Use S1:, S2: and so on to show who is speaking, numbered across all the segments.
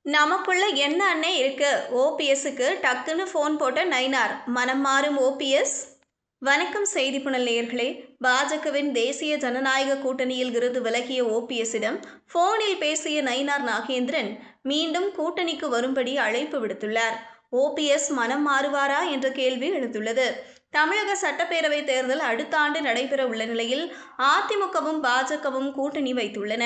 S1: நமக்குள்ள என்ன அண்ணே இருக்கு? ஓபிஎஸ்க்கு டக்குன்னு ஃபோன் போட்ட நயினார். மனம் மாறும் ஓபிஎஸ். வணக்கம் செய்தி புனல் நேயர்களே. பாஜகவின் தேசிய ஜனநாயக கூட்டணியில் இருந்து விலகிய ஓபிஎஸ்ஸிடம் போனில் பேசிய நயினார் நாகேந்திரன் மீண்டும் கூட்டணிக்கு வரும்படி அழைப்பு விடுத்துள்ளார். ஓபிஎஸ் மனம் மாறுவாரா என்ற கேள்வி எழுந்துள்ளது. தமிழக சட்டப்பேரவை தேர்தல் அடுத்த ஆண்டு நடைபெற உள்ள நிலையில் அதிமுகவும் பாஜகவும் கூட்டணி வைத்துள்ளன.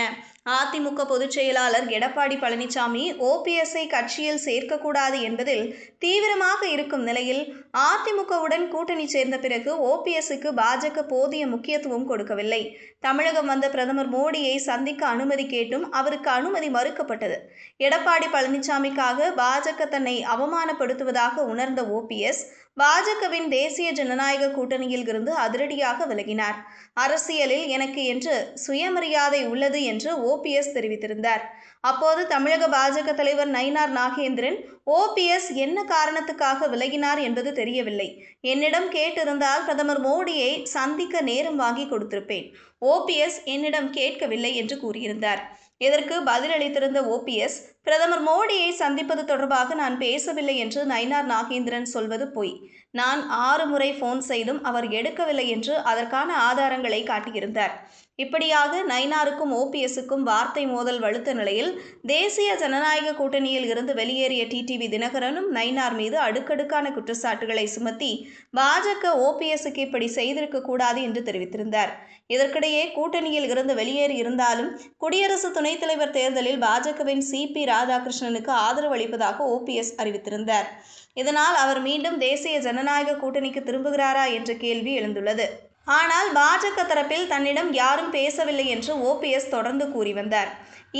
S1: அதிமுக பொதுச் செயலாளர் எடப்பாடி பழனிசாமி ஓபிஎஸ்ஐ கட்சியில் சேர்க்கக்கூடாது என்பதில் தீவிரமாக இருக்கும் நிலையில் அதிமுகவுடன் கூட்டணி சேர்ந்த பிறகு ஓபிஎஸ்க்கு பாஜக போதிய முக்கியத்துவம் கொடுக்கவில்லை. தமிழகம் வந்த பிரதமர் மோடியை சந்திக்க அனுமதி கேட்டும் அவருக்கு அனுமதி மறுக்கப்பட்டது. எடப்பாடி பழனிசாமிக்காக பாஜக தன்னை அவமானப்படுத்துவதாக உணர்ந்த ஓபிஎஸ் பாஜகவின் தேசிய ஜனநாயக கூட்டணியில் இருந்து அதிரடியாக விலகினார். அரசியலில் எனக்கு என்று சுயமரியாதை உள்ளது என்று ஓபிஎஸ் தெரிவித்திருந்தார். அப்போது தமிழக பாஜக தலைவர் நயினார் நாகேந்திரன் ஓபிஎஸ் என்ன காரணத்துக்காக விலகினார் என்பது தெரியவில்லை. என்னிடம் கேட்டிருந்தால் பிரதமர் மோடியை சந்திக்க நேரம் வாங்கி கொடுத்திருப்பேன். ஓபிஎஸ் என்னிடம் கேட்கவில்லை என்று கூறியிருந்தார். இதற்கு பதிலளித்திருந்த ஓபிஎஸ், பிரதமர் மோடியை சந்திப்பது தொடர்பாக நான் பேசவில்லை என்று நயினார் நாகேந்திரன் சொல்வது பொய். நான் 6 முறை போன் செய்தும் அவர் எடுக்கவில்லை என்று அதற்கான ஆதாரங்களை காட்டியிருந்தார். இப்படியாக நயினாருக்கும் ஓபிஎஸ்க்கும் வார்த்தை மோதல் வலுத்த நிலையில் தேசிய ஜனநாயக கூட்டணியில் இருந்து வெளியேறிய டிடிவி தினகரனும் நயினார் மீது அடுக்கடுக்கான குற்றச்சாட்டுகளை சுமத்தி பாஜக ஓபிஎஸ்க்கு இப்படி செய்திருக்க கூடாது என்று தெரிவித்திருந்தார். இதற்கிடையே கூட்டணியில் இருந்து வெளியேறி இருந்தாலும் குடியரசு துணைத் தலைவர் தேர்தலில் பாஜகவின் சிபி ராதாகிருஷ்ணனுக்கு ஆதரவு அளிப்பதாக ஓபிஎஸ் அறிவித்திருந்தார். இதனால் அவர் மீண்டும் தேசிய ஜனநாயக கூட்டணிக்கு திரும்புகிறாரா என்ற கேள்வி எழுந்துள்ளது. ஆனால் பாஜக தரப்பில் தன்னிடம் யாரும் பேசவில்லை என்று ஓபிஎஸ் தொடர்ந்து கூறி வந்தார்.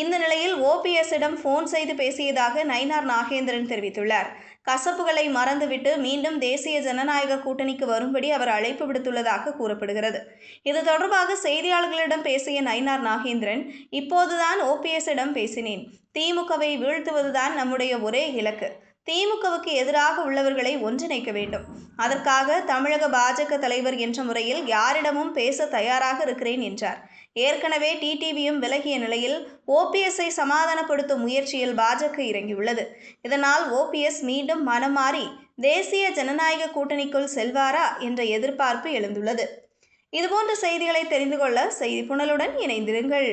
S1: இந்த நிலையில் ஓபிஎஸ்ஸிடம் போன் செய்து பேசியதாக நயினார் நாகேந்திரன் தெரிவித்துள்ளார். கசப்புகளை மறந்துவிட்டு மீண்டும் தேசிய ஜனநாயக கூட்டணிக்கு வரும்படி அவர் அழைப்பு விடுத்துள்ளதாக கூறப்படுகிறது. இது தொடர்பாக செய்தியாளர்களிடம் பேசிய நயினார் நாகேந்திரன், இப்போதுதான் ஓபிஎஸ்ஸிடம் பேசினேன். திமுகவை வீழ்த்துவதுதான் நம்முடைய ஒரே இலக்கு. திமுகவுக்கு எதிராக உள்ளவர்களை ஒன்றிணைக்க வேண்டும். அதற்காக தமிழக பாஜக தலைவர் என்ற முறையில் யாரிடமும் பேச தயாராக இருக்கிறேன் என்றார். ஏற்கனவே டிடிவியும் விலகிய நிலையில் ஓபிஎஸ்ஐ சமாதானப்படுத்தும் முயற்சியில் பாஜக இறங்கியுள்ளது. இதனால் ஓபிஎஸ் மீண்டும் மனம் மாறி தேசிய ஜனநாயக கூட்டணிக்குள் செல்வாரா என்ற எதிர்பார்ப்பு எழுந்துள்ளது. இதுபோன்ற செய்திகளை தெரிந்து கொள்ள செய்தி புனலுடன் இணைந்திருங்கள்.